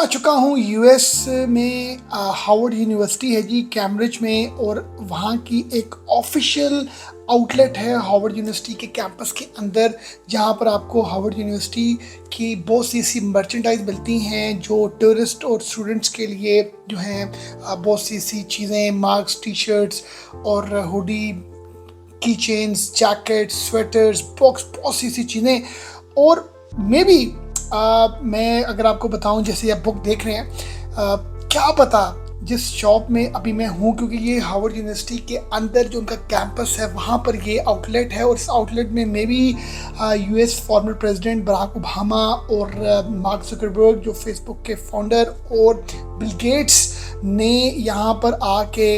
आ चुका हूँ यूएस में। हार्वर्ड यूनिवर्सिटी है जी, कैम्ब्रिज में, और वहाँ की एक ऑफिशियल आउटलेट है हार्वर्ड यूनिवर्सिटी के कैंपस के अंदर, जहाँ पर आपको हार्वर्ड यूनिवर्सिटी की बहुत सी ऐसी मर्चेंडाइज मिलती हैं जो टूरिस्ट और स्टूडेंट्स के लिए जो हैं बहुत सी ऐसी चीज़ें, मार्क्स, टी शर्ट्स और हुडी, की चेन्स, जैकेट्स, स्वेटर्स, बॉक्स, बहुत सी ऐसी चीज़ें। और मे बी मैं अगर आपको बताऊं, जैसे आप बुक देख रहे हैं, क्या पता जिस शॉप में अभी मैं हूं, क्योंकि ये हार्वर्ड यूनिवर्सिटी के अंदर जो उनका कैंपस है वहाँ पर ये आउटलेट है, और इस आउटलेट में may be US former president Barack Obama और मार्क जुकरबर्ग जो फेसबुक के फाउंडर और बिल गेट्स ने यहाँ पर आके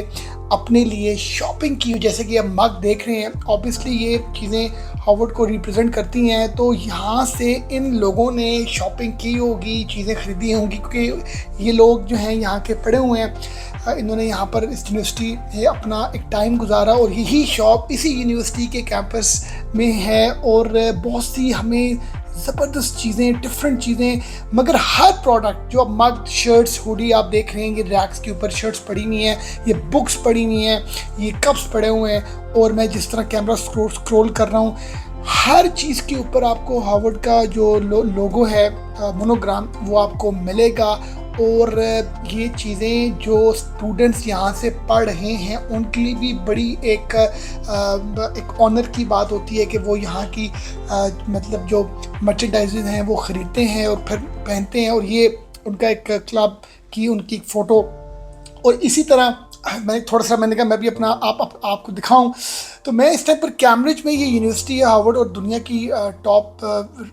अपने लिए शॉपिंग की। जैसे कि आप मग देख रहे हैं, ऑब्वियसली ये चीज़ें हार्वर्ड को रिप्रेजेंट करती हैं, तो यहाँ से इन लोगों ने शॉपिंग की होगी, चीज़ें खरीदी होंगी, क्योंकि ये लोग जो हैं यहाँ के पढ़े हुए हैं। इन्होंने यहाँ पर इस यूनिवर्सिटी में अपना एक टाइम गुजारा, और यही शॉप इसी यूनिवर्सिटी के कैंपस में है। और बहुत सी हमें ज़बरदस्त चीज़ें, डिफरेंट चीज़ें, मगर हर प्रोडक्ट जो आप मग, शर्ट्स, हुडी आप देख रहे हैं, ये रैक्स के ऊपर शर्ट्स पड़ी हुई हैं, ये बुक्स पड़ी हुई हैं, ये कप्स पड़े हुए हैं, और मैं जिस तरह कैमरा स्क्रॉल कर रहा हूँ, हर चीज़ के ऊपर आपको हार्वर्ड का जो लोगो है, मोनोग्राम, वो आपको मिलेगा। और ये चीज़ें जो स्टूडेंट्स यहाँ से पढ़ रहे हैं उनके लिए भी बड़ी एक ऑनर की बात होती है कि वो यहाँ की मतलब जो मर्चेंडाइजेज हैं वो ख़रीदते हैं और फिर पहनते हैं। और ये उनका एक क्लब की उनकी फ़ोटो। और इसी तरह मैंने कहा मैं भी अपना आपको दिखाऊं, तो मैं इस टाइम पर कैम्ब्रिज में, ये यूनिवर्सिटी है हार्वर्ड और दुनिया की टॉप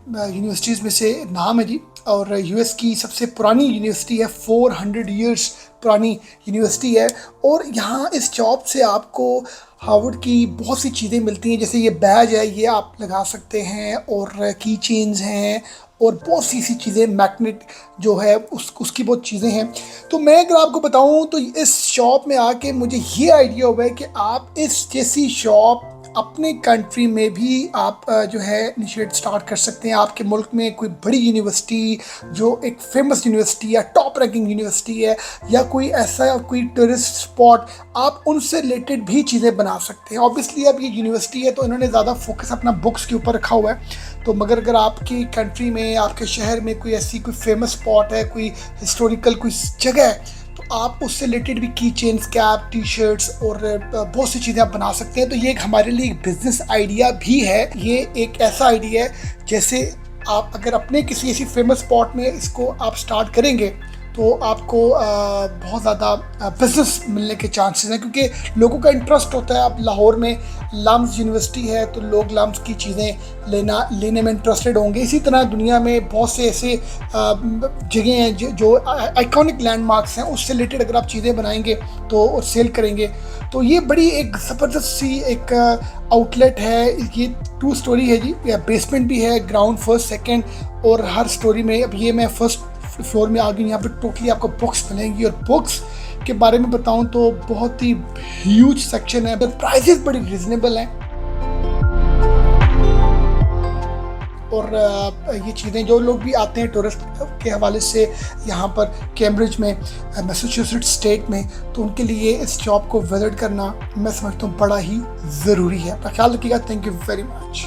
यूनिवर्सिटीज़ में से नाम है जी, और यूएस की सबसे पुरानी यूनिवर्सिटी है, 400 ईयर्स पुरानी यूनिवर्सिटी है। और यहाँ इस जॉब से आपको हार्वर्ड की बहुत सी चीज़ें मिलती हैं, जैसे ये बैज है, ये आप लगा सकते हैं, और की चेन्स हैं, और बहुत सी चीज़ें, मैग्नेट जो है उसकी बहुत चीज़ें हैं। तो मैं अगर आपको बताऊं तो इस शॉप में आके मुझे ये आइडिया हुआ है कि आप इस जैसी शॉप अपने कंट्री में भी आप जो है इनिशिएट स्टार्ट कर सकते हैं। आपके मुल्क में कोई बड़ी यूनिवर्सिटी जो एक फेमस यूनिवर्सिटी या टॉप रैंकिंग यूनिवर्सिटी है, या कोई ऐसा कोई टूरिस्ट स्पॉट, आप उनसे रिलेटेड भी चीज़ें बना सकते हैं। ऑब्वियसली अब ये यूनिवर्सिटी है तो इन्होंने ज़्यादा फोकस अपना बुक्स के ऊपर रखा हुआ है, तो मगर अगर आपकी कंट्री में, आपके शहर में कोई ऐसी कोई फेमस स्पॉट है, कोई हिस्टोरिकल कोई जगह है, तो आप उससे रिलेटेड भी की चेन्स, कैप, टी शर्ट्स और बहुत सी चीज़ें आप बना सकते हैं। तो ये एक हमारे लिए एक बिजनेस आइडिया भी है। ये एक ऐसा आइडिया है जैसे आप अगर अपने किसी ऐसी फेमस स्पॉट में इसको आप स्टार्ट करेंगे तो आपको बहुत ज़्यादा बिजनेस मिलने के चांसेस हैं, क्योंकि लोगों का इंटरेस्ट होता है। अब लाहौर में लम्स यूनिवर्सिटी है तो लोग लम्स की चीज़ें लेने में इंटरेस्टेड होंगे। इसी तरह दुनिया में बहुत से ऐसे जगह हैं जो आइकॉनिक लैंडमार्क्स हैं, उससे रिलेटेड अगर आप चीज़ें बनाएंगे तो और सेल करेंगे, तो ये बड़ी एक ज़बरदस्त सी एक आउटलेट है। ये 2 स्टोरी है जी, बेसमेंट भी है, ग्राउंड, फर्स्ट, सेकेंड, और हर स्टोरी में, अब ये मैं फर्स्ट फ्लोर में आ गई। यहाँ पे टोटली आपको बुक्स मिलेंगी, और बुक्स के बारे में बताऊं तो बहुत ही ह्यूज सेक्शन है, प्राइसेस बड़ी रिजनेबल हैं। और ये चीज़ें जो लोग भी आते हैं टूरिस्ट के हवाले से यहाँ पर कैम्ब्रिज में, मैसाचुसेट्स स्टेट में, तो उनके लिए इस शॉप को विजिट करना मैं समझता हूँ बड़ा ही ज़रूरी है। अपना ख्याल रखिएगा। Thank you very much.